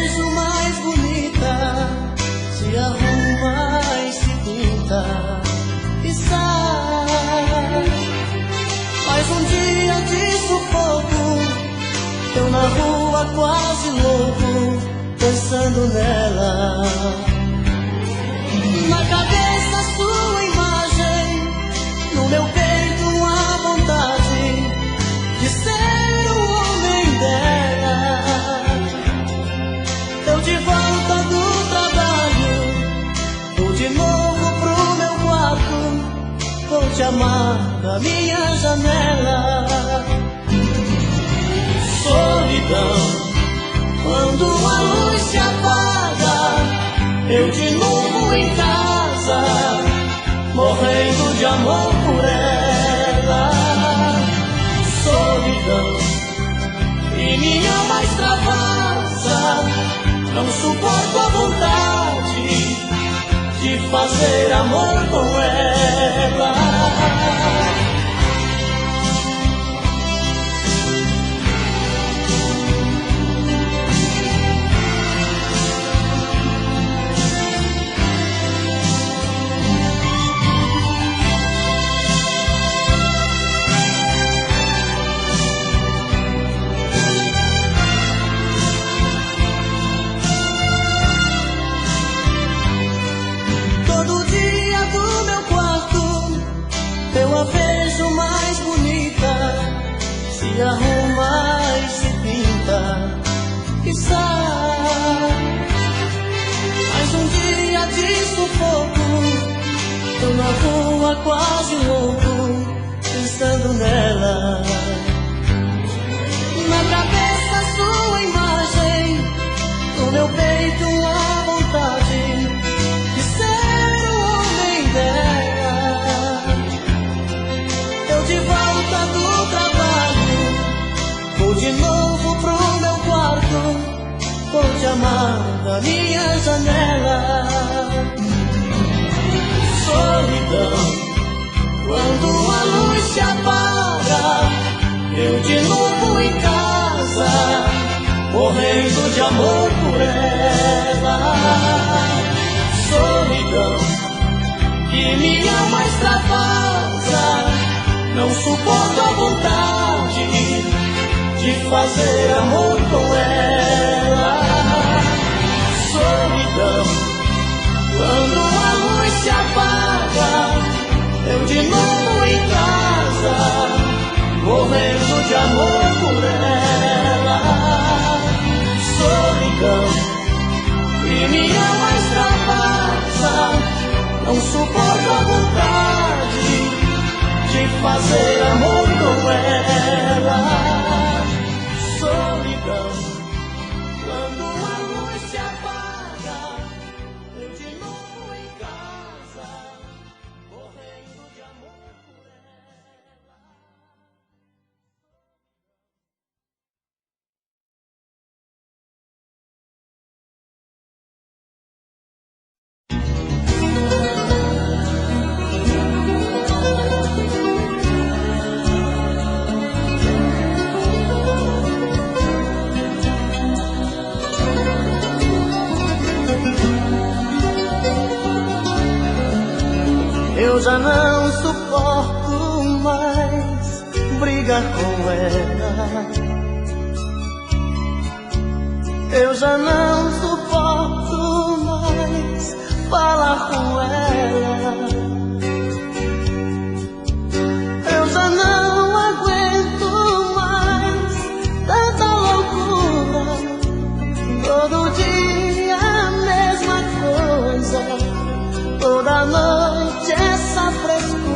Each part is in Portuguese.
vejo mais bonita, se arruma e se pinta e sai. Mais um dia de sufoco, eu na rua quase louco, pensando nela. Na cabeça sua imagem, no meu peito a vontade de ser o homem dela. Eu de volta do trabalho, vou de novo pro meu quarto, vou te amar da minha janela. Solidão, quando a luz se apaga, eu de novo em casa, morrendo de amor por ela. Solidão, e minha alma extravasa, não suporto a vontade de fazer amor com ela. Eu a vejo mais bonita, se arruma e se pinta e sai. Mais um dia de sufoco, eu na rua quase louco, pensando nela. Na cabeça sua imagem, no meu peito a vontade de ser o homem dela. De volta do trabalho, vou de novo pro meu quarto, vou te amar da minha janela. Solidão, quando a luz se apaga, eu de novo em casa, morrendo de amor por ela. Solidão, que minha alma extravasa, não suporto a vontade de fazer amor com ela. Solidão, quando a luz se apaga, eu de novo em casa, morrendo de amor por ela. Solidão, e minha alma extravasa, não suporto a vontade de fazer amor com ela. Solidão, quando a luz se apaga, eu de novo em casa, morrendo de amor por ela. Eu já não suporto mais brigar com ela. Eu já não suporto mais falar com ela. Eu já não aguento mais tanta loucura. Todo dia a mesma coisa, toda noite essa frescura.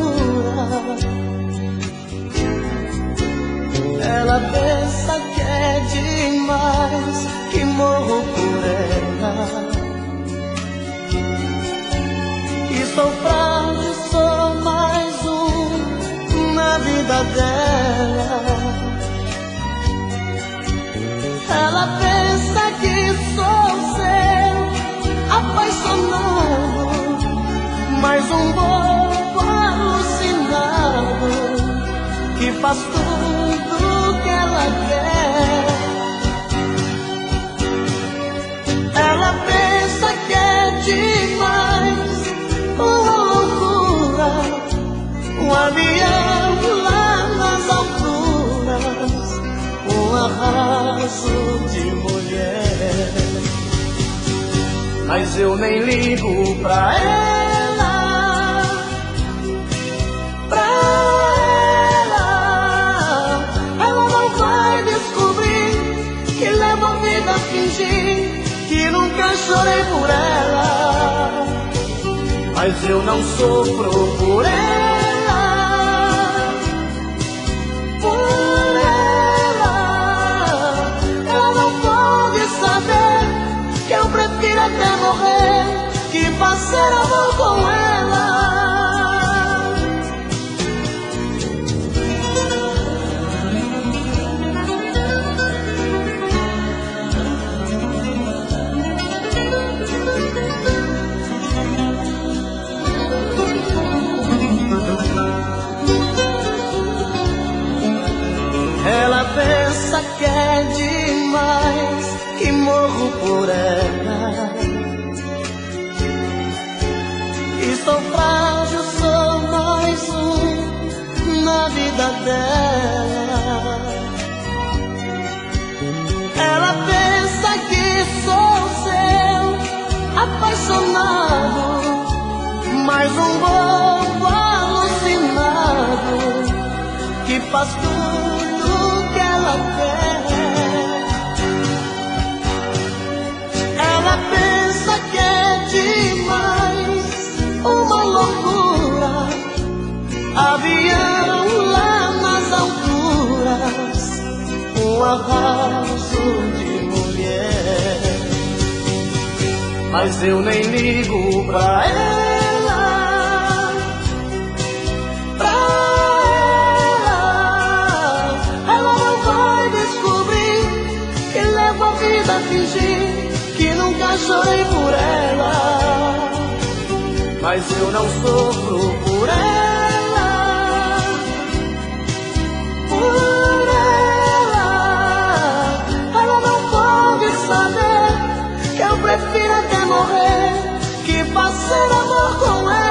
Ela pensa que é demais, que morro por ela. E sou frágil, sou mais um na vida dela. Ela pensa que sou seu apaixonado, mais um bobo alucinado que faz tudo que ela quer. demais, uma loucura, um avião lá nas alturas, um arraso de mulher. Mas eu nem ligo pra ela, pra ela. Ela não vai descobrir que levo a vida a fingir que nunca chorei por ela. Mas eu não sofro por ela, por ela. Ela não pode saber que eu prefiro até morrer que fazer amor com ela. Ela pensa que é demais, que morro por ela. E sou frágil, sou mais um na vida dela. Ela pensa que sou seu apaixonado, mais um bobo alucinado que faz tudo que ela quer. Ela pensa que é demais, uma loucura, avião lá nas alturas, um arraso de mulher. Mas eu nem ligo pra ela, pra ela. Ela não vai descobrir que levo a vida a fingir que nunca chorei por ela. Mas eu não sofro por ela, por ela. Ela não pode saber que eu prefiro até morrer que fazer amor com ela.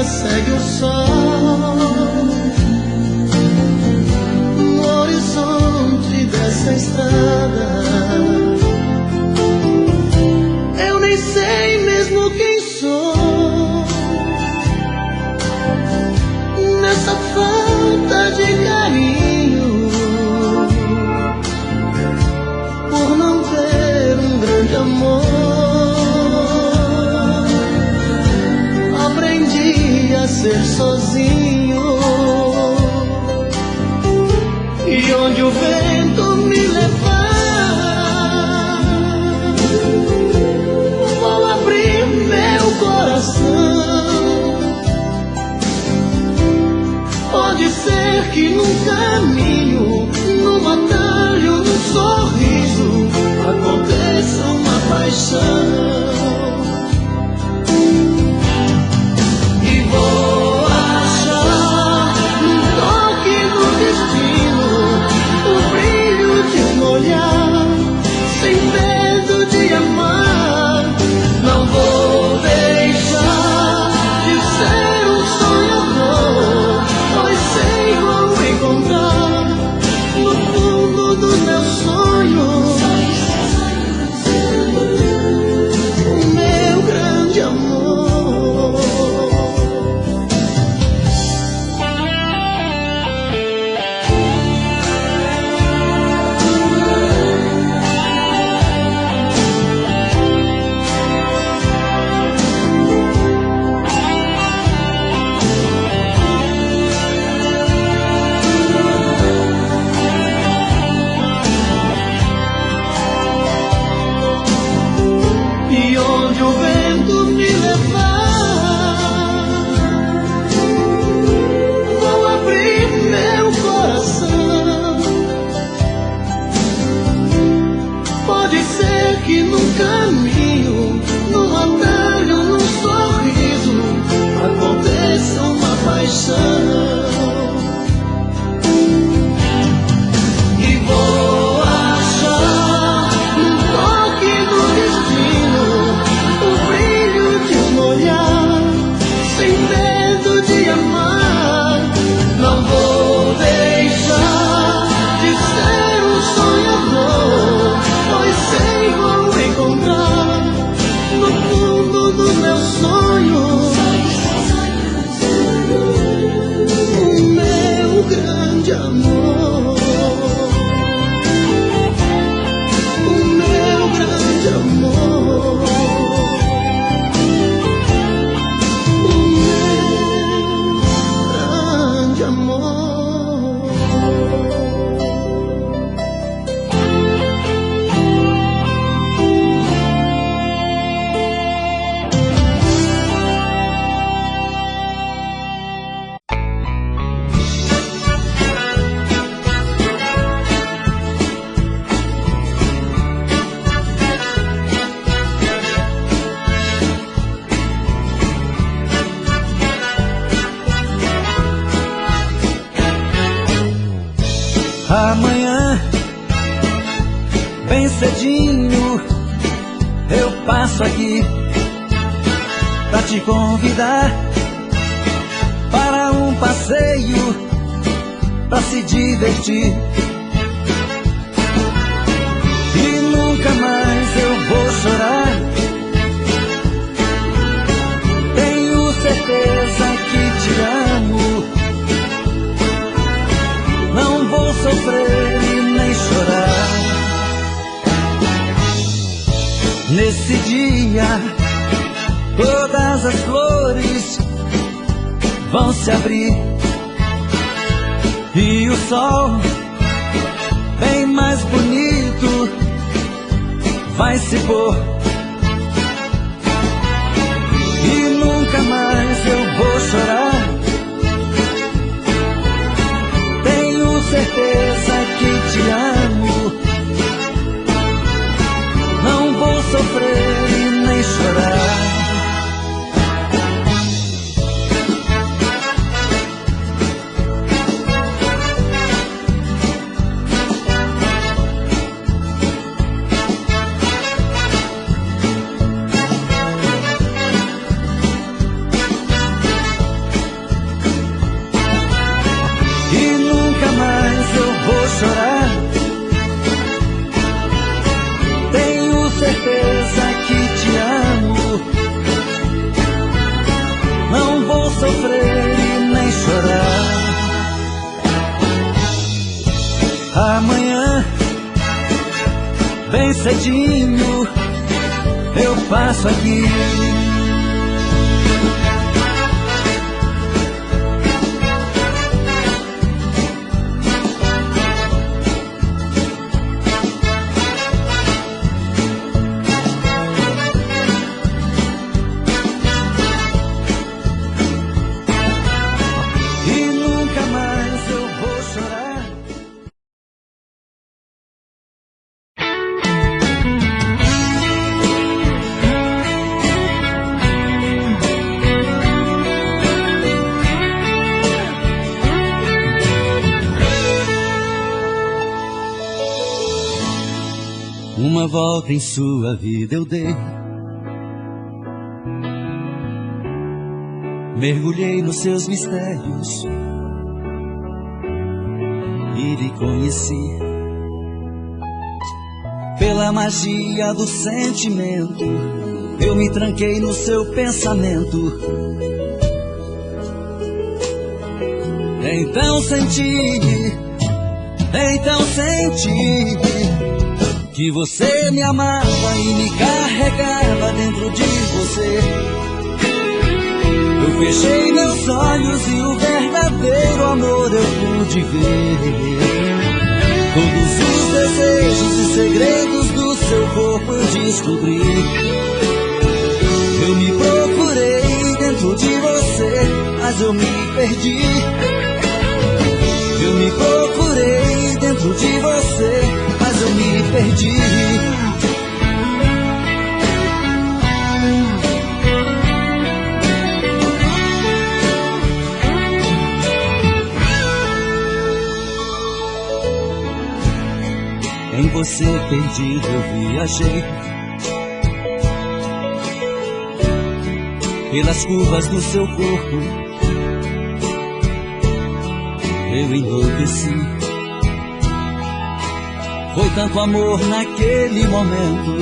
Segue o sol no horizonte dessa estrada. Eu nem sei mesmo quem sou nessa falta de carinho, por não ter um grande amor. Aprendi a ser sozinho, e onde o vento me levar, vou abrir meu coração. Pode ser que num caminho, num atalho, num sorriso, aconteça uma paixão. Vou achar um toque do destino, o brilho de um olhar, sem medo de amar. Não vou deixar de ser um sonhador, pois sei como encontrar cedinho eu passo aqui pra te convidar para um passeio, pra se divertir. E nunca mais eu vou chorar. Tenho certeza que te amo. Não vou sofrer e nem chorar. Nesse dia, todas as flores vão se abrir e o sol, bem mais bonito, vai se pôr. E nunca mais eu vou chorar. Tenho certeza que te amo. Não vou sofrer e nem chorar. Tenho certeza que te amo. Não vou sofrer e nem chorar. Amanhã, bem cedinho, eu passo aqui. Uma volta em sua vida eu dei, mergulhei nos seus mistérios e lhe conheci. Pela magia do sentimento, eu me tranquei no seu pensamento. Então senti que você me amava e me carregava dentro de você. Eu fechei meus olhos e o verdadeiro amor eu pude ver. Todos os desejos e segredos do seu corpo eu descobri. Eu me procurei dentro de você, mas eu me perdi. Eu me procurei dentro de você, mas eu me perdi. Em você perdido eu viajei, pelas curvas do seu corpo eu enlouqueci. Foi tanto amor naquele momento,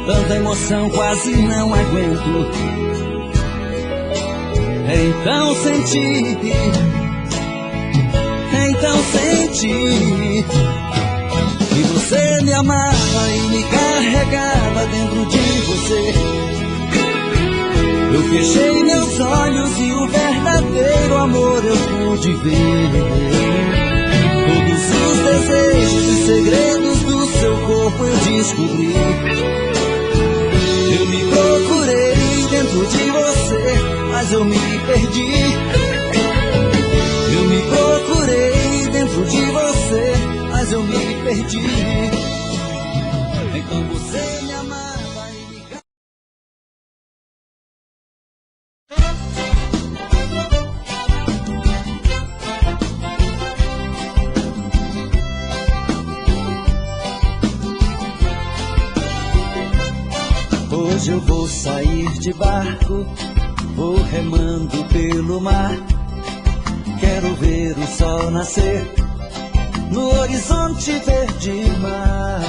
tanta emoção quase não aguento. Então senti que você me amava e me carregava dentro de você. Eu fechei meus olhos e o verdadeiro amor eu pude ver. Todos os desejos e segredos do seu corpo eu descobri. Eu me procurei dentro de você, mas eu me perdi. Eu me procurei dentro de você, mas eu me perdi. Então você me amava e me... Hoje eu vou sair de barco, vou remando pelo mar. Quero ver o sol nascer no horizonte verde mar.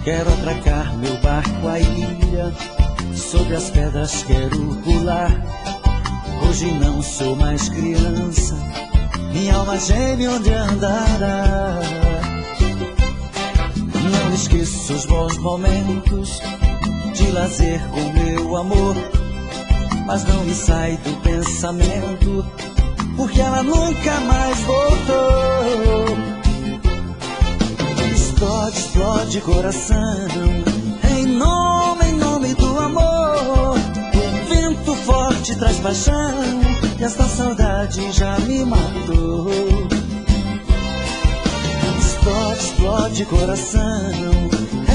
Quero atracar meu barco à ilha, sobre as pedras quero pular. Hoje não sou mais criança, minha alma geme onde andará. Não esqueço os bons momentos de lazer com meu amor, mas não me sai do pensamento, porque ela nunca mais voltou. Explode, explode coração, em nome do amor. O vento forte traz paixão, e esta saudade já me matou. Explode, explode coração,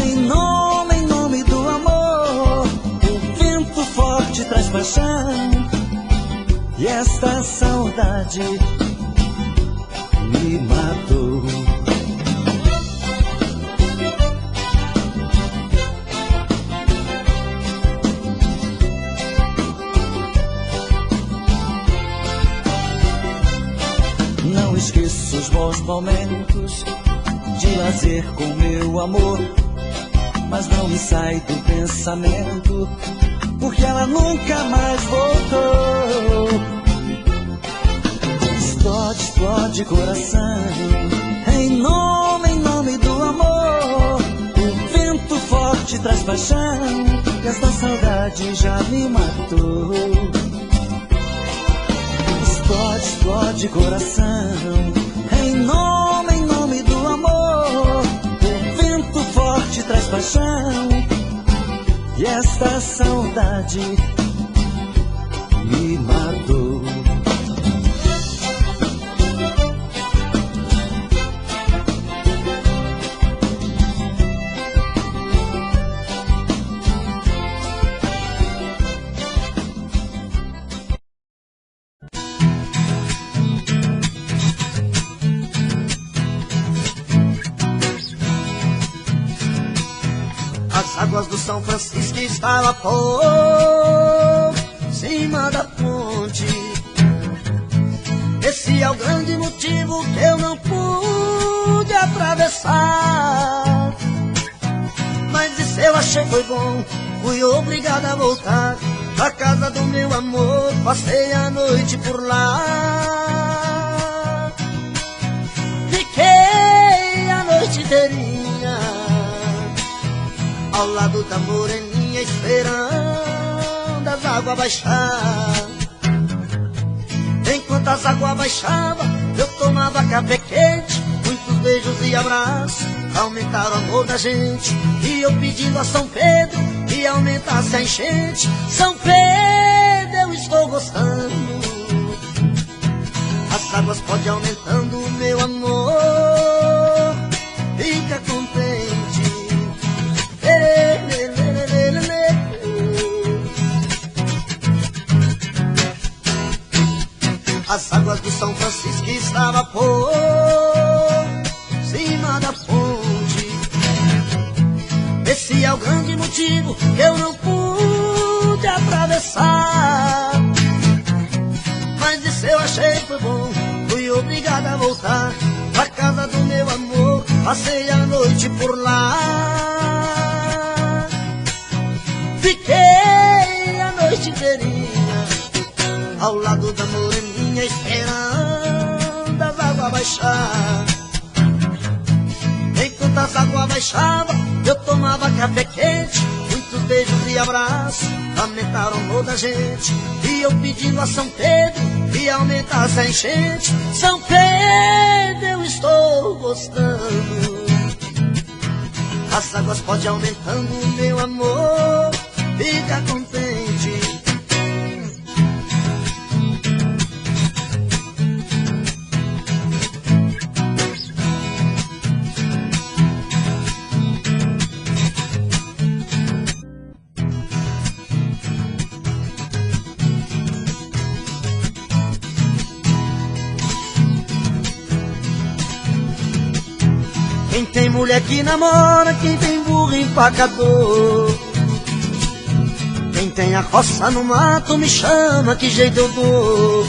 em nome do amor. O vento forte traz paixão, e esta saudade me matou. Não esqueço os bons momentos de lazer com meu amor, mas não me sai do pensamento, porque ela nunca mais voltou. Explode, explode coração, em nome do amor. O vento forte traz paixão, e esta saudade já me matou. Explode, explode coração, em nome do amor. O vento forte traz paixão, e esta saudade me matou. As águas do São Francisco estavam por cima da ponte. Esse é o grande motivo que eu não pude atravessar. Mas isso eu achei foi bom, fui obrigado a voltar pra casa do meu amor. Passei a noite por lá, fiquei a noite inteirinha ao lado da moreninha, esperando as águas baixar. Enquanto as águas baixavam, eu tomava café quente, muitos beijos e abraços, aumentaram o amor da gente. E eu pedindo a São Pedro que aumentasse a enchente. São Pedro, eu estou gostando, as águas podem aumentando o meu amor. Fica contente. As águas do São Francisco estavam por cima da ponte. Esse é o grande motivo que eu não pude atravessar. Mas isso eu achei foi bom, fui obrigado a voltar pra casa do meu amor. Passei a noite por lá, fiquei a noite inteirinha ao lado da moreninha, esperando as águas baixar. Enquanto as águas baixavam, eu tomava café quente, muitos beijos e abraços, aumentaram o amor da gente. E eu pedindo a São Pedro que aumentasse a enchente. São Pedro, eu estou gostando, as águas podem aumentando o meu amor. Fica contente. Quem tem mulher que namora, quem tem burro empacador. Quem tem a roça no mato me chama, que jeito eu dou.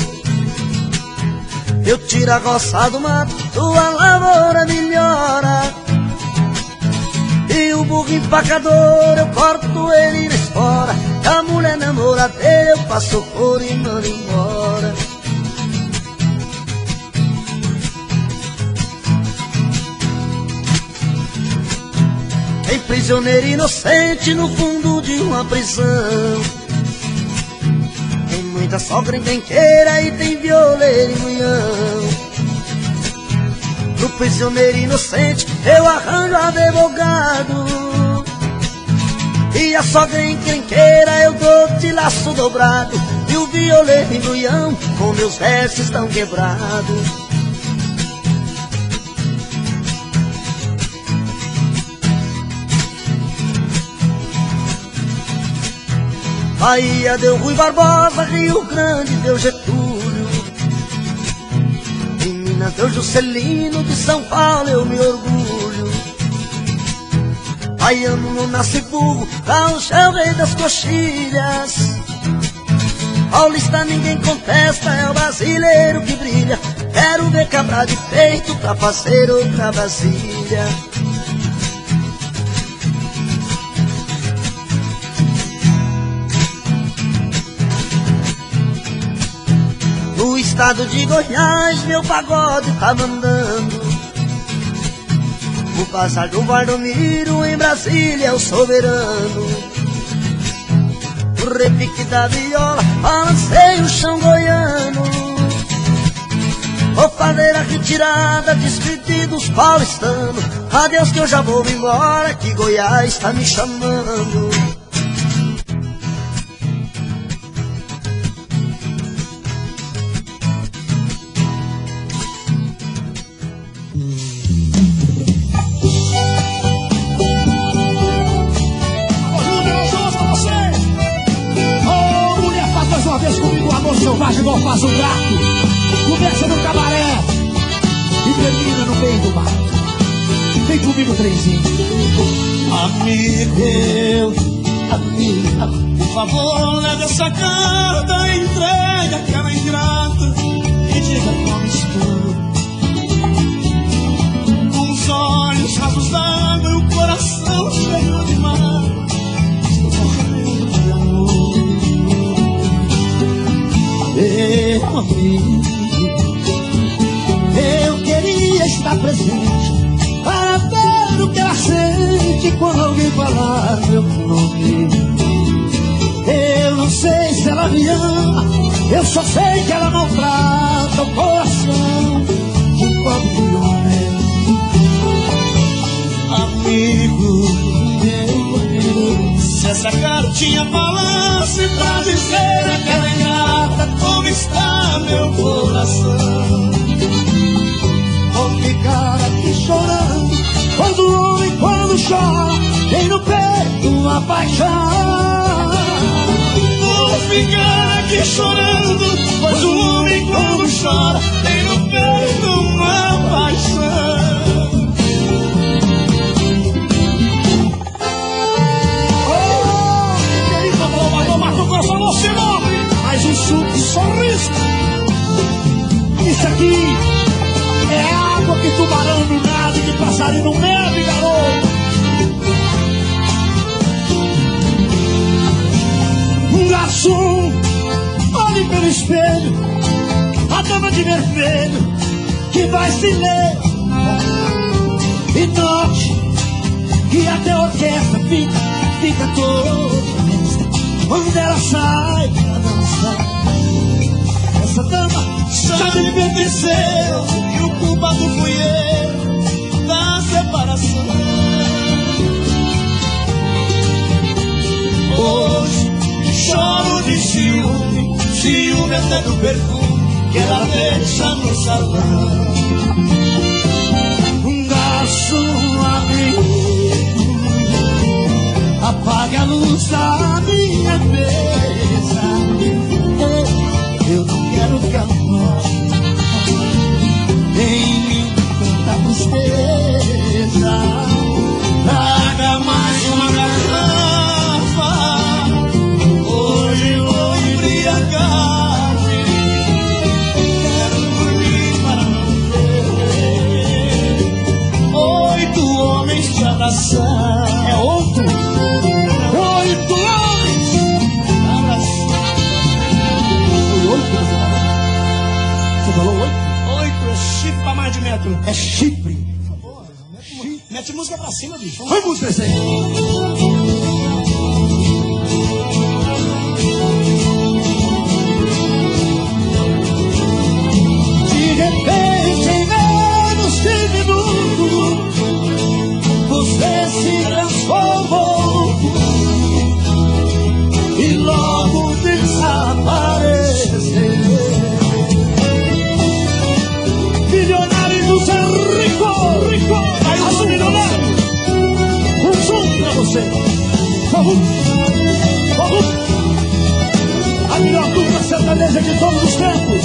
Eu tiro a roça do mato, tua lavoura melhora. E o burro empacador, eu corto ele na espora. A mulher namoradeira, eu passo couro e mando embora. Tem prisioneiro inocente no fundo de uma prisão. Tem muita sogra encrenqueira e tem violeiro e munhão. No prisioneiro inocente eu arranjo advogado. E a sogra encrenqueira eu dou de laço dobrado. E o violeiro e munhão com meus versos estão quebrados. Bahia deu Rui Barbosa, Rio Grande deu Getúlio, em Minas deu Juscelino, de São Paulo eu me orgulho. Baiano não nasce burro, gaúcho é o rei das coxilhas. Paulista ninguém contesta, é o brasileiro que brilha. Quero ver cabra de peito pra fazer outra vasilha. No estado de Goiás, meu pagode tá mandando. O bazar do Valdomiro, em Brasília é o soberano. O repique da viola, balancei o chão goiano. Vou fazer a retirada, despedir dos paulistanos. Adeus que eu já vou embora, que Goiás tá me chamando. Selvagem igual faz um gato. Começa no cabaré e termina no meio do mato. Vem comigo, trenzinho. Amigo, amiga, por favor, leve essa carta, entregue aquela ingrata e diga como estou. Com os olhos rasos d'água e o coração cheio de mágoa, estou morrendo de amor. Meu amigo, eu queria estar presente para ver o que ela sente quando alguém falar meu nome. Eu não sei se ela me ama, eu só sei que ela maltrata o coração de um pobre homem. Amigo, meu amigo, se essa cartinha falasse pra dizer aquela ingrata como está meu coração, vou ficar aqui chorando, pois o homem quando chora tem no peito uma paixão. Vou ficar aqui chorando, pois o homem quando chora tem no peito uma paixão. Mas um suco sorriso. Isso aqui é água que tubarão não nada e que passarinho não bebe, garoto. Um garçom, olhe pelo espelho, a dama de vermelho que vai se ler. E note que até a orquestra fica toda quando ela sai pra dançar. Essa dama Já me pertenceu e o culpado fui eu da separação. Hoje choro de ciúme, ciúme até do perfume que ela deixa no salão. Um garçom amigo, apague a luz da minha mesa. Eu não quero que a noite tenha tanta tristeza. Traga mais uma garrafa, você falou 8? 8 é chifre pra mais de metro. É Chipre. Mete música pra cima, bicho. Foi música esse aí. De repente, em menos de minutos, você se transformou e logo desapareceu. Milionário do Zé Rico, mais um milionário. Um som pra você. Vamos. A melhor dupla sertaneja de todos os tempos.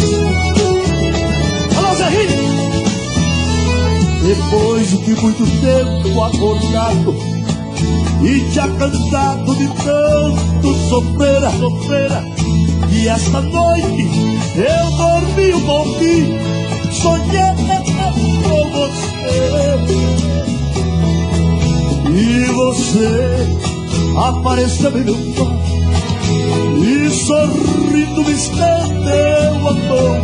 Alô, Zé Rico. Depois de muito tempo acordado e já cansado de tanto sofrer, e esta noite eu dormi um pouquinho, sonhei com você, e você apareceu em meu quarto e sorrindo me estendeu a mão,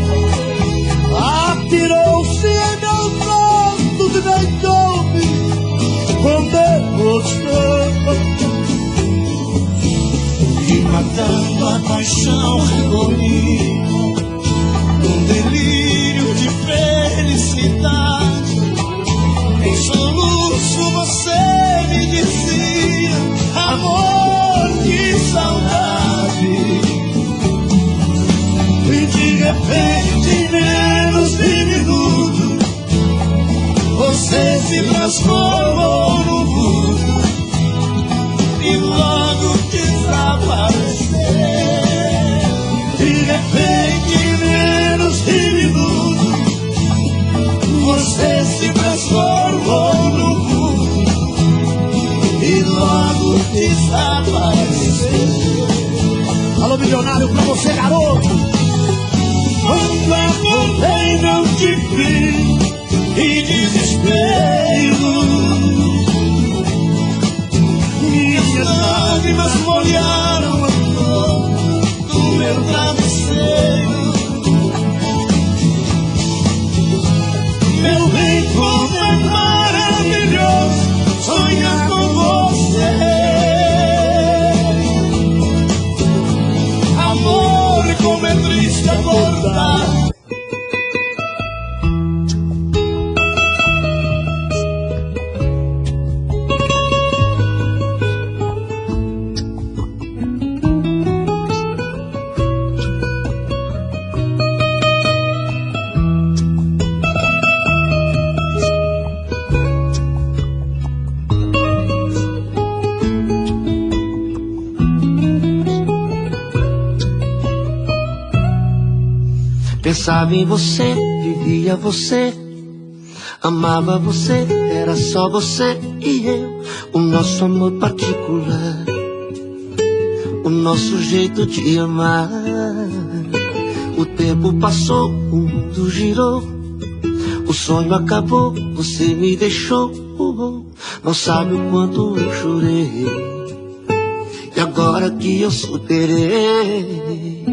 atirou-se em meus braços e deitou-me com devoção, E matando a paixão comigo, um delírio de felicidade. Em soluço você me dizia: amor, que saudade. e de repente em menos de minutos Você se transformou no mundo e logo desapareceu. de repente em menos de minutos Você se transformou no mundo e logo desapareceu. alô milionário pra você, garoto. Quando acordei não te vi, em desespero, minhas lágrimas molharam a flor do meu travesseiro. Meu bem, como é maravilhoso sonhar com você. Amor, como é triste acordar. Pensava em você, vivia você, amava você, era só você e eu. O nosso amor particular, o nosso jeito de amar. O tempo passou, o mundo girou, o sonho acabou, você me deixou. Não sabe o quanto eu chorei, e agora que eu superei,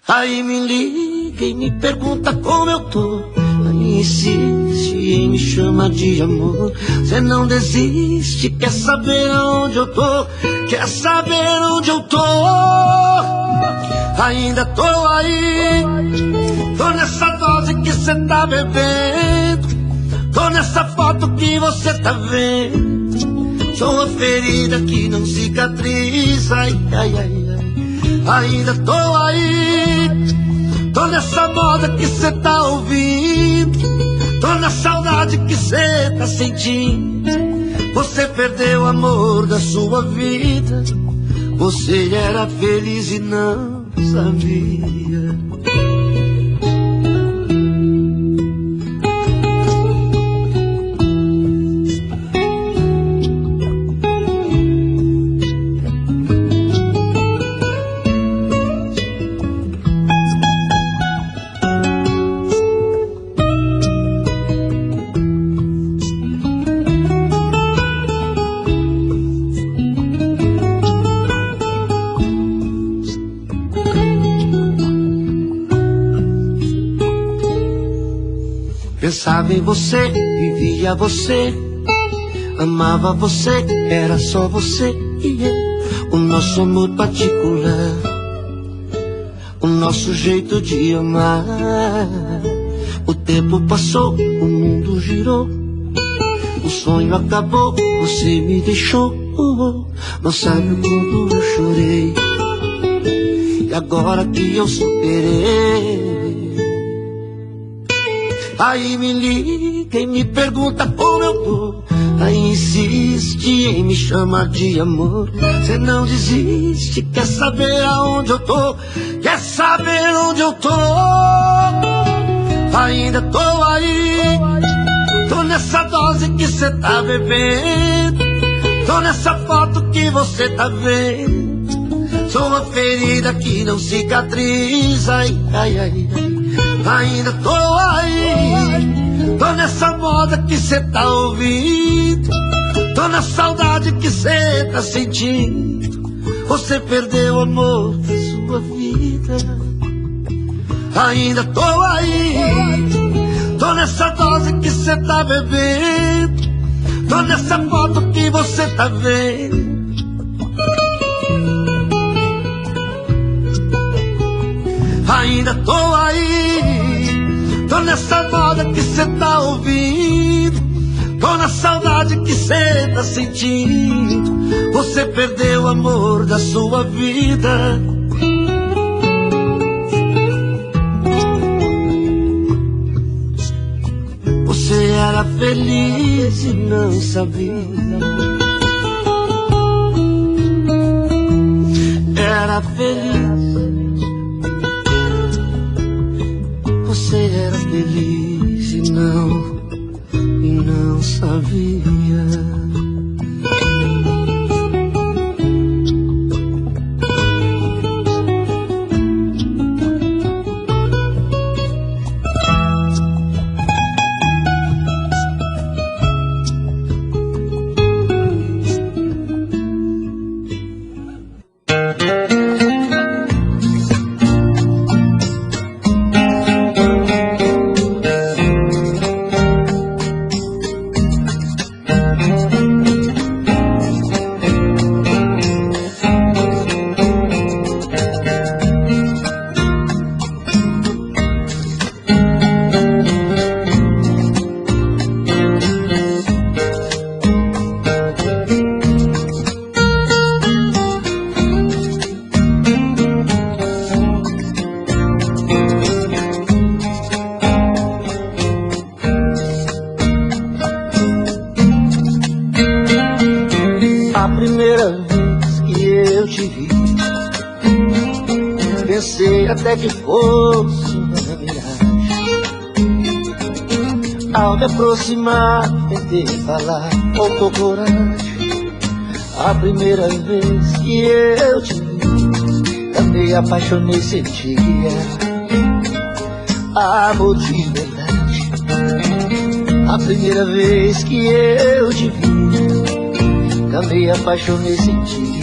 aí me liga e me pergunta como eu tô, aí insiste em me chamar de amor. Cê não desiste, quer saber onde eu tô, quer saber onde eu tô. Ainda tô aí, tô nessa dose que cê tá bebendo, tô nessa foto que você tá vendo. Sou uma ferida que não cicatriza, ai, ai, ai, ai. Ainda tô aí, tô nessa moda que cê tá ouvindo, tô na saudade que cê tá sentindo. Você perdeu o amor da sua vida, você era feliz e não sabia. Pensava em você, vivia você, amava você, era só você e eu. O nosso amor particular, o nosso jeito de amar. O tempo passou, o mundo girou, o sonho acabou, você me deixou. Não sabe o quanto eu chorei, e agora que eu superei. Aí me liga e me pergunta como eu tô, aí insiste em me chamar de amor. Cê não desiste, quer saber aonde eu tô, quer saber onde eu tô. Ainda tô aí, tô nessa dose que cê tá bebendo, tô nessa foto que você tá vendo. Sou uma ferida que não cicatriza, ai, ai, ai, ai. Ainda tô aí, tô nessa moda que cê tá ouvindo, tô na saudade que cê tá sentindo. Você perdeu o amor da sua vida. Ainda tô aí, tô nessa dose que cê tá bebendo, tô nessa foto que você tá vendo. Ainda tô aí, tô nessa moda que cê tá ouvindo, tô na saudade que cê tá sentindo. Você perdeu o amor da sua vida. Você era feliz e não sabia. Era feliz, você era feliz e não sabia. Até que fosse uma miragem. Ao me aproximar, tentei falar, faltou coragem. A primeira vez que eu te vi, também apaixonei, senti amor de verdade. A primeira vez que eu te vi, também apaixonei, senti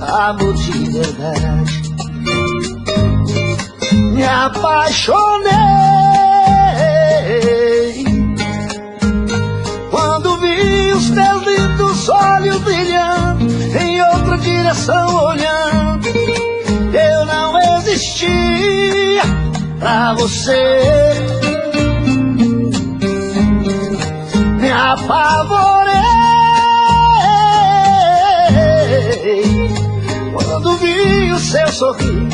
amor de verdade. Me apaixonei quando vi os teus lindos olhos brilhando, em outra direção olhando. Eu não existia pra você. Me apavorei quando vi o seu sorriso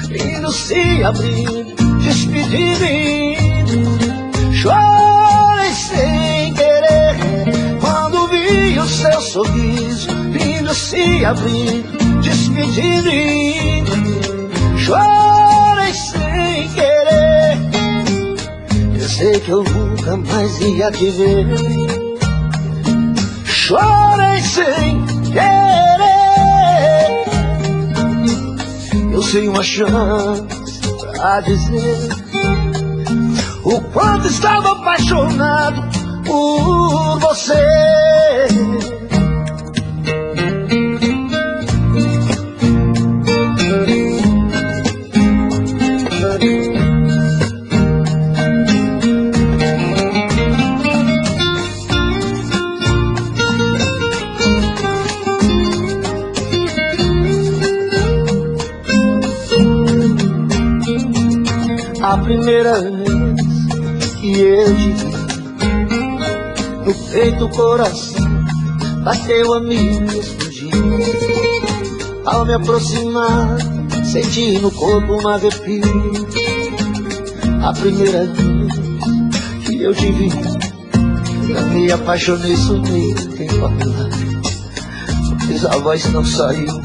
lindo se abrindo, despedindo. Chorei sem querer quando vi o seu sorriso lindo se abrindo, despedindo. Chorei sem querer, pensei que eu nunca mais ia te ver. Chorei sem querer, eu sei uma chance pra dizer o quanto estava apaixonado por você. A primeira vez que eu te vi, no peito o coração bateu a mim e explodiu. Ao me aproximar, senti no corpo um arrepio. A primeira vez que eu te vi, eu me apaixonei, sonhei, tempo a milagre, mas a voz não saiu.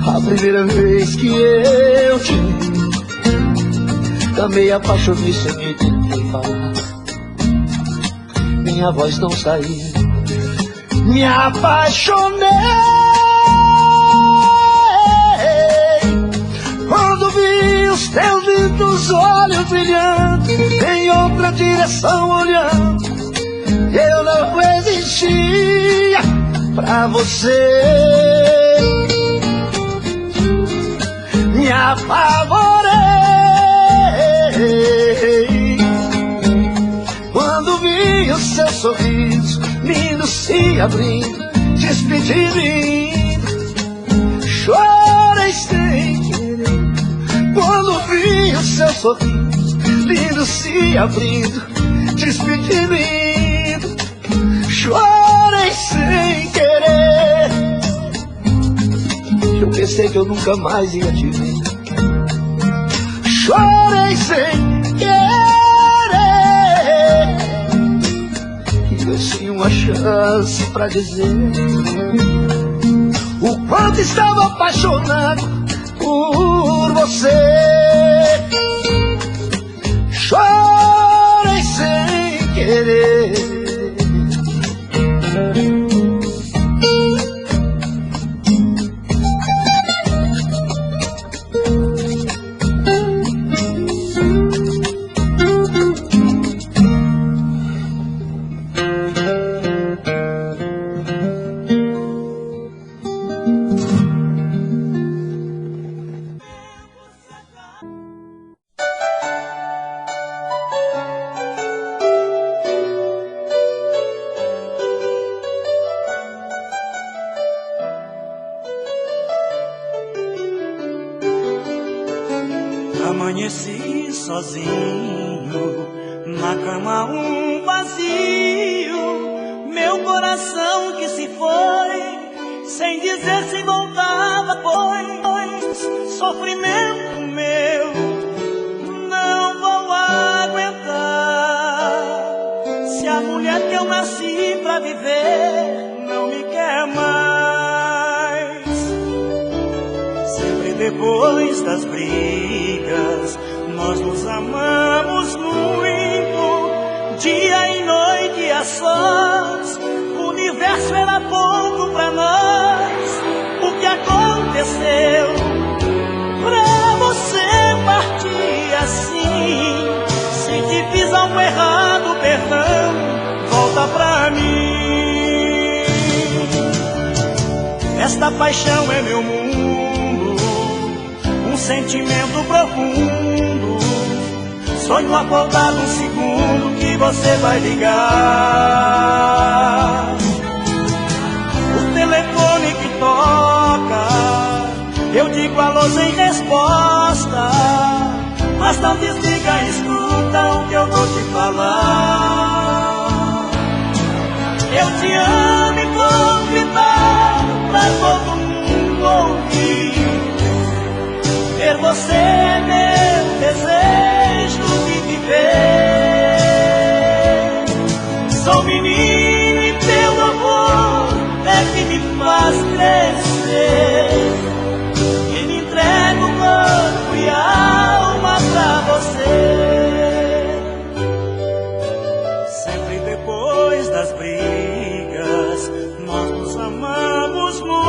A primeira vez que eu te vi, também apaixonei, sonhei, tentei falar, minha voz não saiu. Me apaixonei quando vi os teus lindos olhos brilhando em outra direção olhando. Eu não existia pra você. Me apavorei quando vi o seu sorriso lindo se abrindo, despedindo. Chorei sem querer quando vi o seu sorriso lindo se abrindo, despedindo. Chorei sem querer, eu pensei que eu nunca mais ia te ver. Chorei sem querer, e eu tinha uma chance pra dizer o quanto estava apaixonado por você. Chorei sem querer. Amanheci sozinho, na cama um vazio, meu coração que se foi, sem dizer se voltava, pois sofrimento meu não vou aguentar. Se a mulher que eu nasci pra viver não me quer mais. Sempre depois das brigas nós nos amamos muito, dia e noite a sós, o universo era pouco pra nós. O que aconteceu pra você partir assim? Se te fiz algo errado, perdão, volta pra mim. Esta paixão é meu mundo, um sentimento profundo. Sonho acordado um segundo que você vai ligar. O telefone que toca, eu digo alô sem resposta, mas não desliga, escuta o que eu vou te falar. Eu te amo e vou gritar pra todo mundo ouvir. Ver você é meu desejo de viver. Sou menino e teu amor é que me faz crescer, e me entrego corpo e alma pra você. Sempre depois das brigas nós nos amamos muito.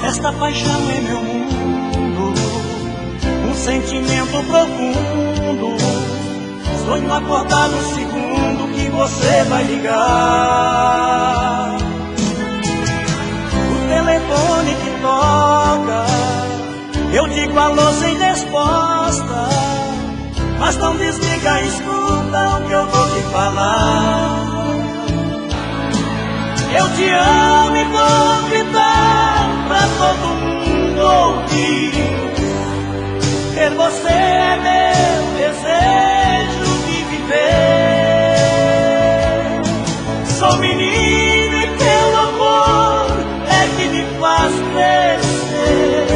Esta paixão é meu mundo, um sentimento profundo. Sonho acordado um segundo que você vai ligar. O falou sem resposta, mas não desliga, escuta o que eu vou te falar. Eu te amo e vou gritar pra todo mundo ouvir. Ter você é meu desejo de viver. Sou menino e teu amor é que me faz crescer,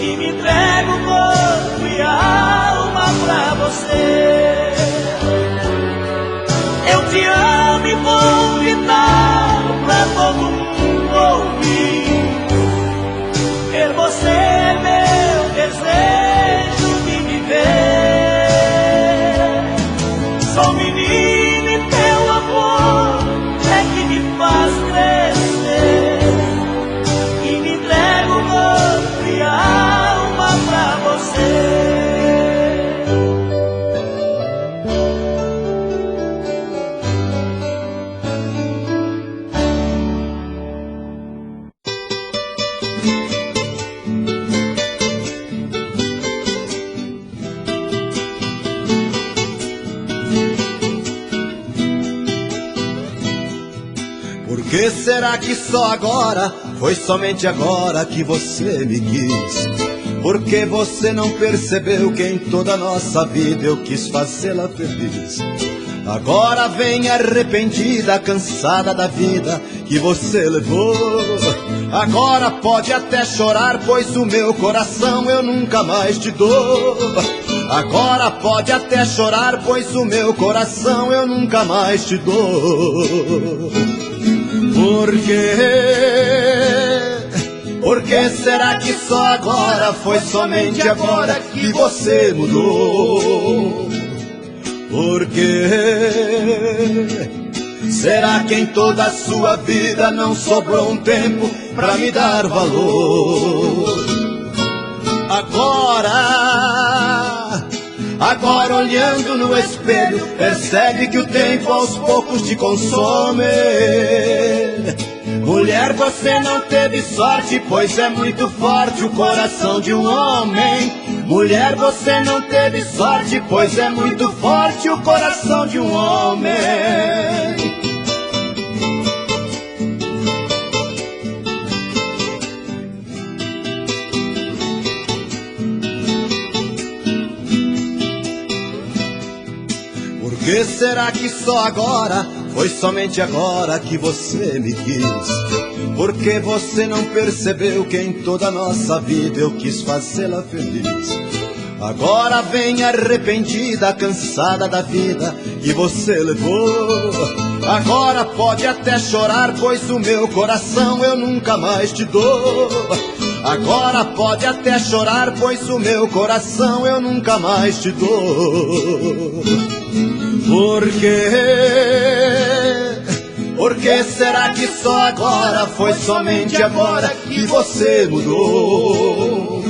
e me entrego corpo e alma pra você. Eu te amo e vou gritar pra todo mundo ouvir. Ter você é meu desejo de viver. Sou menino e teu amor é que me faz crescer, e me entrego corpo e alma pra você. Por que será que só agora, foi somente agora que você me quis? Por que você não percebeu que em toda a nossa vida eu quis fazê-la feliz? Agora vem arrependida, cansada da vida que você levou. Agora pode até chorar, pois o meu coração eu nunca mais te dou. Agora pode até chorar, pois o meu coração eu nunca mais te dou. Por quê? Por que será que só agora, foi somente agora que você mudou? Por quê? Será que em toda a sua vida não sobrou um tempo pra me dar valor? Agora olhando no espelho, percebe que o tempo aos poucos te consome. Mulher, você não teve sorte, pois é muito forte o coração de um homem. Mulher, você não teve sorte, pois é muito forte o coração de um homem. Por que será que só agora, foi somente agora que você me quis? Por que você não percebeu que em toda a nossa vida eu quis fazê-la feliz? Agora vem arrependida, cansada da vida que você levou. Agora pode até chorar, pois o meu coração eu nunca mais te dou. Agora pode até chorar, pois o meu coração eu nunca mais te dou. Por quê? Por que será que só agora, foi somente agora que você mudou?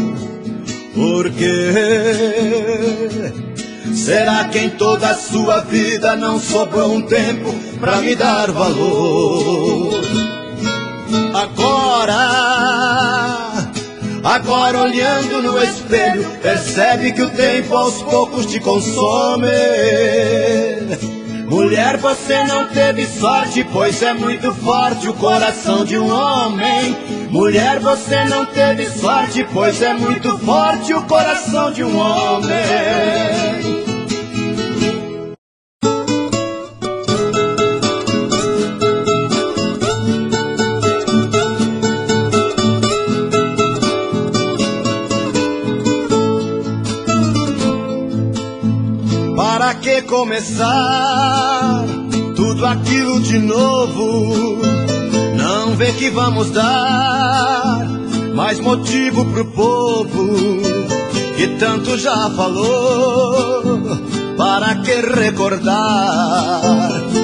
Por quê? Será que em toda a sua vida não sobrou um tempo pra me dar valor? Agora olhando no espelho, percebe que o tempo aos poucos te consome. Mulher, você não teve sorte, pois é muito forte o coração de um homem. Mulher, você não teve sorte, pois é muito forte o coração de um homem. Para que começar tudo aquilo de novo? Não vê que vamos dar mais motivo pro povo que tanto já falou. Para que recordar?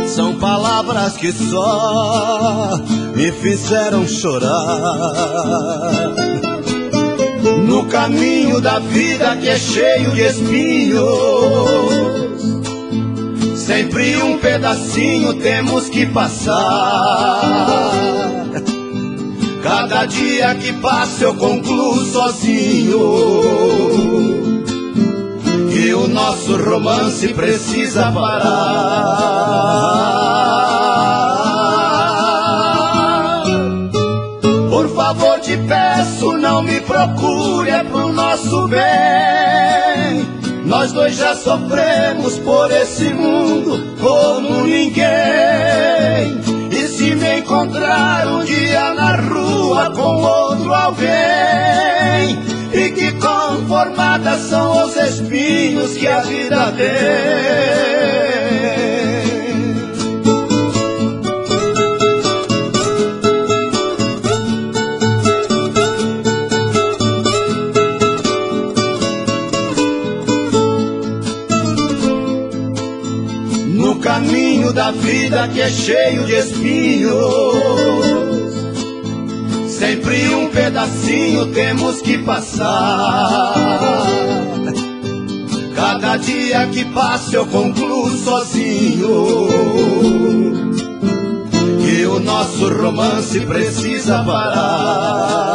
São palavras que só me fizeram chorar. No caminho da vida que é cheio de espinhos, sempre um pedacinho temos que passar. Cada dia que passa eu concluo sozinho que o nosso romance precisa parar. Por favor, te peço, não me procure, é pro nosso bem. Nós dois já sofremos por esse mundo como ninguém. E se me encontrar um dia na rua com outro alguém, fique conformada, são os espinhos que a vida tem. No caminho da vida que é cheio de espinhos, sempre um pedacinho temos que passar. Cada dia que passa eu concluo sozinho que o nosso romance precisa parar.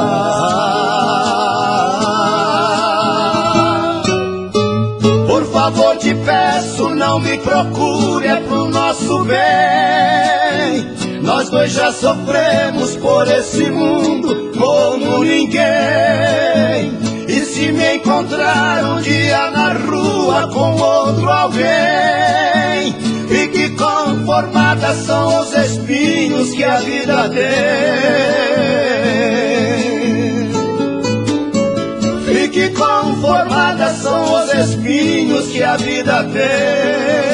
Por favor, te peço, não me procure, é pro nosso bem. Nós dois já sofremos por esse mundo como ninguém. E se me encontrar um dia na rua com outro alguém, fique conformada, são os espinhos que a vida tem. Fique conformada, são os espinhos que a vida tem.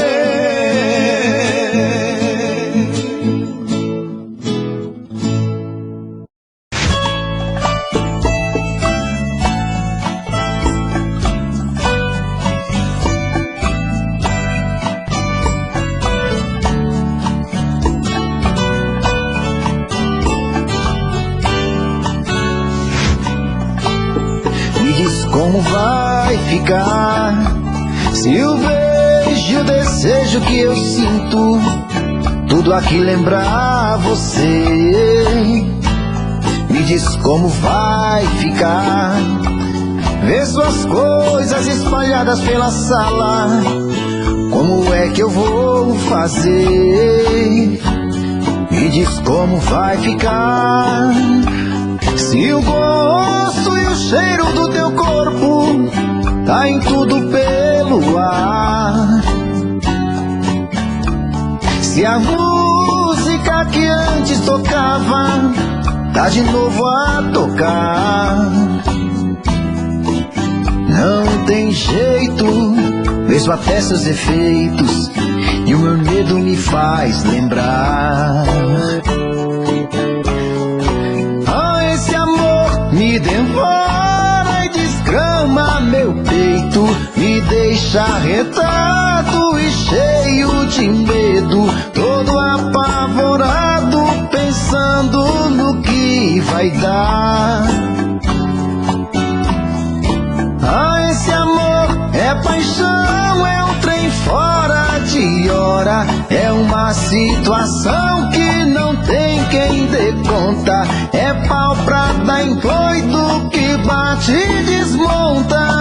Como vai ficar se o beijo, o desejo que eu sinto, tudo aqui lembrar você? Me diz como vai ficar ver suas coisas espalhadas pela sala. Como é que eu vou fazer? Me diz como vai ficar se o gosto e o cheiro do teu corpo tá em tudo pelo ar. Se a música que antes tocava tá de novo a tocar. Não tem jeito, mesmo até seus efeitos, e o meu medo me faz lembrar. Me devora e desgrama meu peito, me deixa arretado e cheio de medo, todo apavorado, pensando no que vai dar. Ah, esse amor é paixão, é um trem fora de hora, é uma situação que não tem quem dê conta, é pau pra dar em doido que bate e desmonta.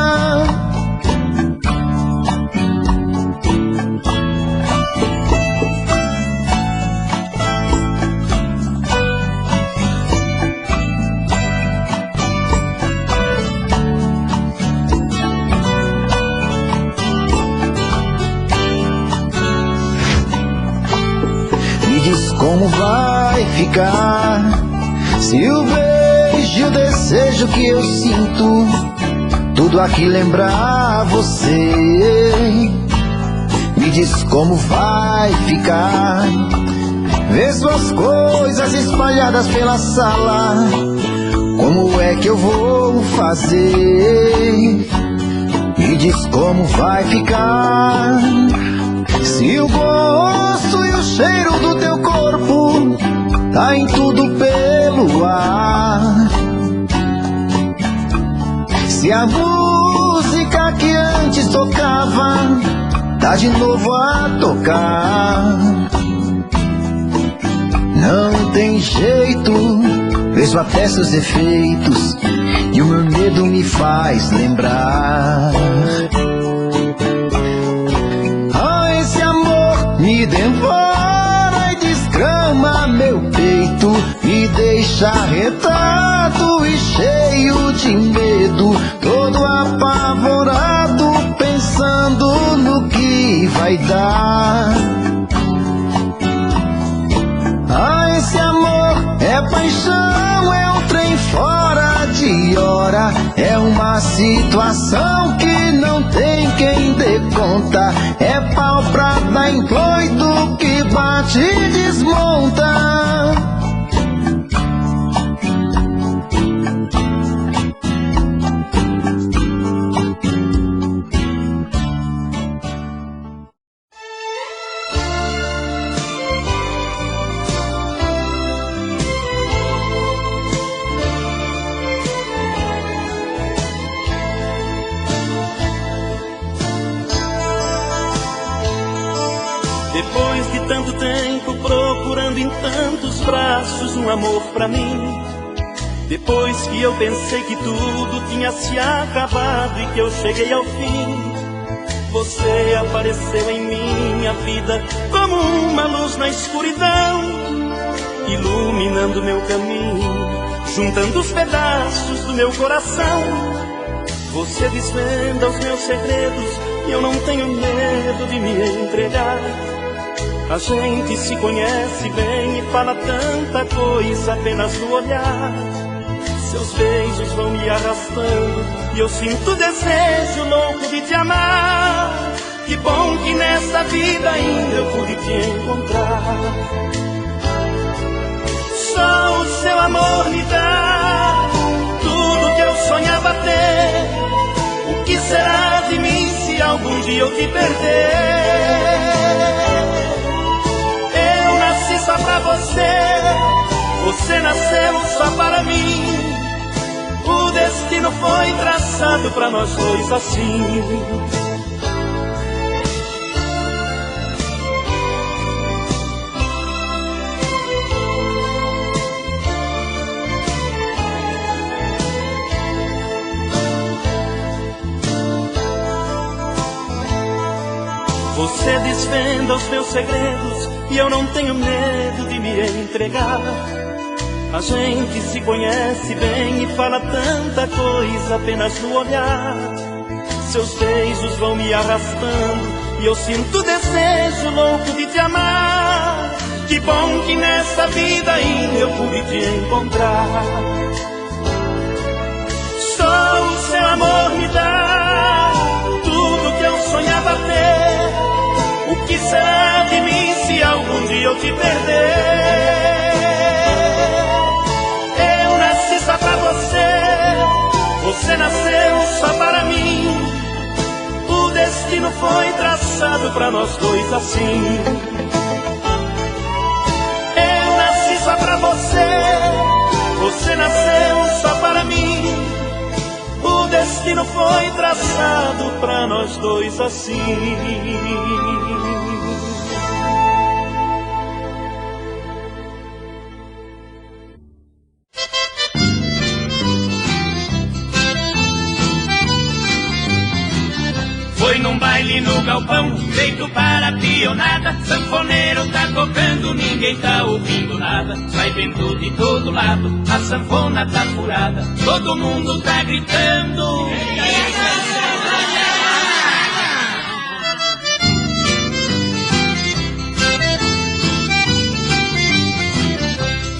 Como vai ficar se o beijo, o desejo que eu sinto, tudo aqui lembrar você? Me diz como vai ficar ver suas coisas espalhadas pela sala. Como é que eu vou fazer? Me diz como vai ficar se o gosto e o cheiro do teu corpo tá em tudo pelo ar. Se a música que antes tocava tá de novo a tocar. Não tem jeito, vejo até seus efeitos e o meu medo me faz lembrar. Ah, esse amor me devora e desgrama meu peito, me deixa arretado e cheio de medo, todo apavorado, pensando no que vai dar. Ah, esse amor é paixão, é um trem fora de hora, é uma situação que não tem quem dê conta, é pau pra dar em doido que bate e desmonta. Depois de tanto tempo procurando em tantos braços um amor pra mim, depois que eu pensei que tudo tinha se acabado e que eu cheguei ao fim, você apareceu em minha vida como uma luz na escuridão, iluminando meu caminho, juntando os pedaços do meu coração. Você desvenda os meus segredos e eu não tenho medo de me entregar. A gente se conhece bem e fala tanta coisa apenas no olhar. Seus beijos vão me arrastando e eu sinto desejo louco de te amar. Que bom que nessa vida ainda eu pude te encontrar. Só o seu amor me dá tudo que eu sonhava ter. O que será de mim se algum dia eu te perder? Só pra você, você nasceu só para mim. O destino foi traçado pra nós dois assim. Você desvenda os meus segredos e eu não tenho medo de me entregar. A gente se conhece bem e fala tanta coisa apenas no olhar. Seus beijos vão me arrastando e eu sinto desejo louco de te amar. Que bom que nessa vida ainda eu pude te encontrar. Só o seu amor me dá tudo que eu sonhava ter. O que será de mim se algum dia eu te perder? Eu nasci só pra você, você nasceu só para mim. O destino foi traçado pra nós dois assim. Eu nasci só pra você, você nasceu só para mim. O destino foi traçado pra nós dois assim. Foi num baile no galpão, feito para pionada. Sanfoneiro tá tocando, ninguém tá ouvindo nada. Vai vento de todo lado, a sanfona tá furada. Todo mundo tá gritando.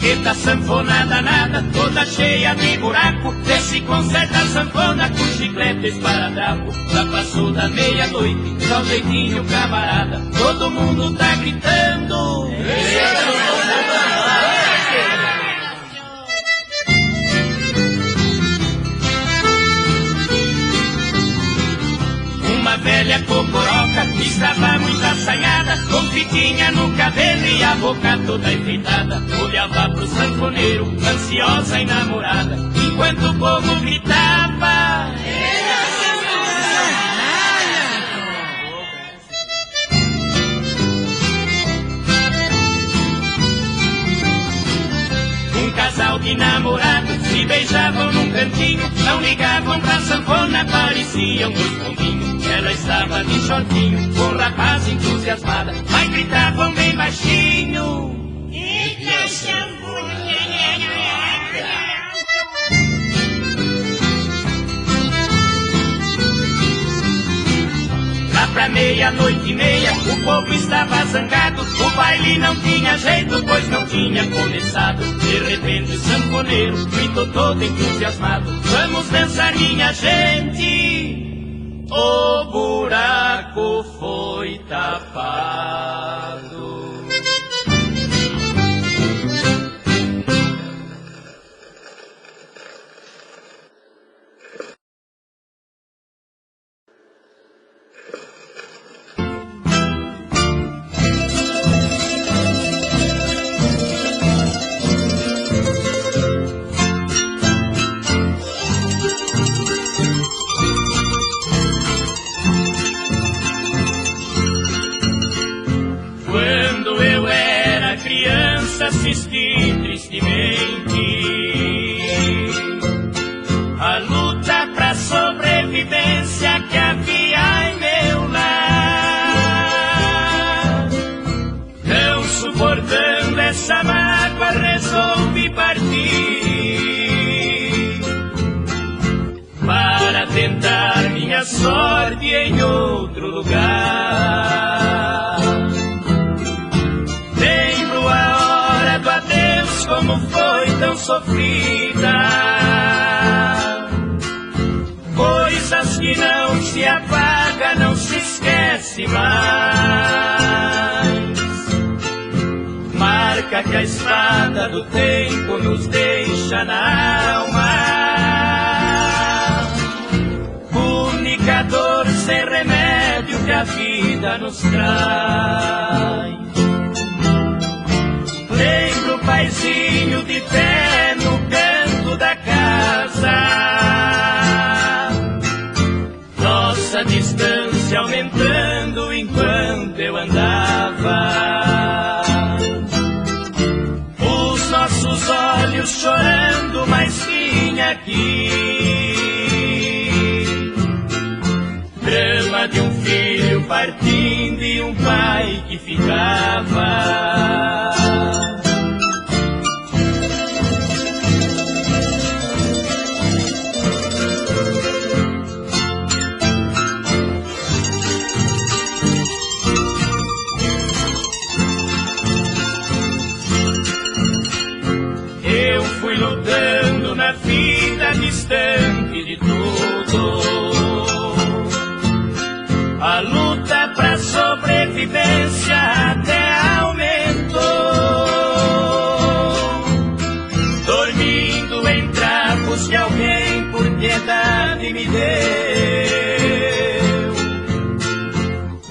Eita sanfona danada, toda cheia de buraco. Vê se conserta a sanfona com chiclete esparadrapo. Já passou da meia-noite, só jeitinho camarada. Todo mundo tá gritando. Uma velha cocoroca que estava muito assanhada, com fitinha no cabelo e a boca toda enfeitada, olhava pro sanfoneiro, ansiosa e namorada, enquanto o povo gritava. Um casal de namorado, se beijavam num cantinho, não ligavam pra sanfona, pareciam dois pombinhos. Ela estava de shortinho, com um rapaz entusiasmada, mas gritavam bem baixinho. Eita, sanfona! Lá pra meia-noite e meia, o povo estava zangado, o baile não tinha jeito, pois não tinha começado. De repente o sanfoneiro gritou todo entusiasmado: vamos dançar, minha gente, o buraco foi tapado. Assisti tristemente a luta pra sobrevivência que havia em meu lar. Não suportando essa mágoa, resolvi partir para tentar minha sorte em outro lugar. Lembro a do adeus, como foi tão sofrida, coisas que não se apaga, não se esquece mais. Marca que a espada do tempo nos deixa na alma, única dor sem remédio que a vida nos traz. Lembro o paizinho de pé no canto da casa, nossa distância aumentando enquanto eu andava, os nossos olhos chorando, mas tinha aqui drama de um filho partindo e um pai que ficava. Lutando na vida distante de tudo, a luta pra sobrevivência até aumentou, dormindo em trapos que alguém por piedade me deu,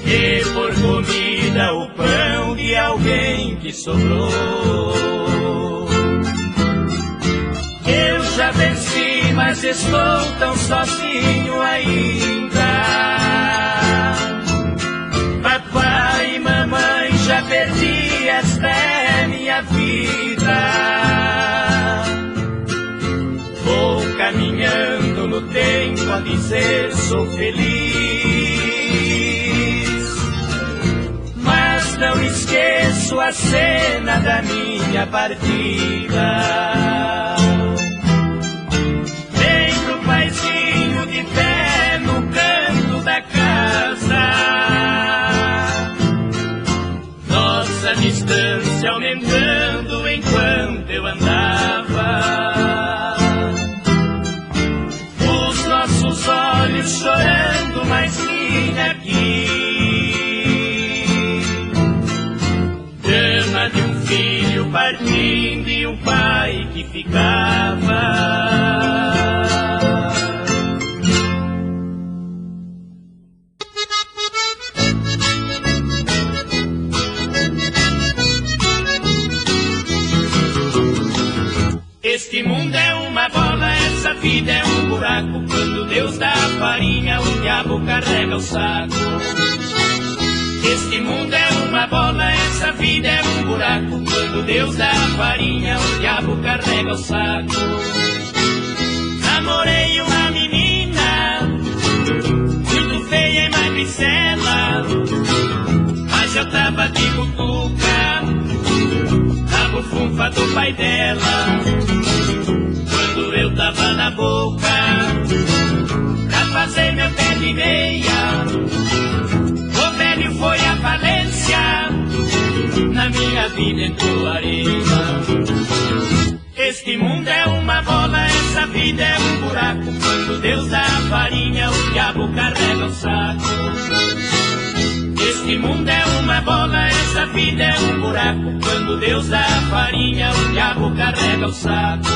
e por comida o pão de alguém que sobrou. Eu já venci, mas estou tão sozinho ainda. Papai e mamãe, já perdi, esta é minha vida. Vou caminhando no tempo a dizer sou feliz, mas não esqueço a cena da minha partida. Paizinho de pé no canto da casa, nossa distância aumentando enquanto eu andava, os nossos olhos chorando, mas tinha aqui drama de um filho partindo e um pai que ficava. Este mundo é uma bola, essa vida é um buraco. Quando Deus dá a farinha, o diabo carrega o saco. Este mundo é uma bola, essa vida é um buraco. Quando Deus dá a farinha, o diabo carrega o saco. Namorei uma menina muito feia e magricela, mas eu tava de butuca na bufunfa do pai dela. Quando eu tava na boca pra fazer meu pé de meia, o velho foi à falência, na minha vida entrou areia. Este mundo é uma bola, essa vida é um buraco. Quando Deus dá a farinha, o diabo carrega o saco. Este mundo é uma bola, essa vida é um buraco. Quando Deus dá a farinha, o diabo carrega o saco.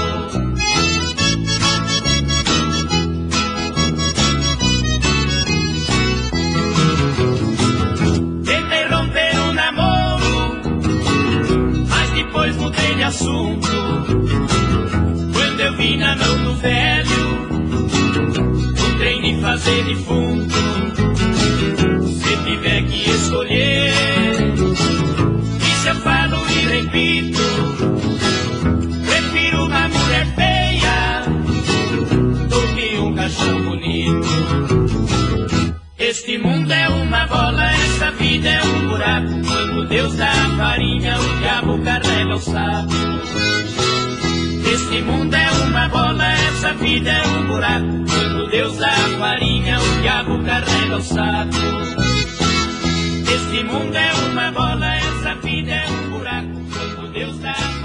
Tentei romper um namoro, mas depois mudei de assunto. Quando eu vi na mão do velho um trem de fazer defunto. Se tiver que escolher, isso eu falo e repito, prefiro uma mulher feia do que um cachorro bonito. Este mundo é uma bola, essa vida é um buraco. Quando Deus dá a farinha, o diabo carrega o saco. Este mundo é uma bola, essa vida é um buraco. Quando Deus dá a farinha, o diabo carrega o saco. Este mundo é uma bola, essa vida é um buraco. Quando Deus dá a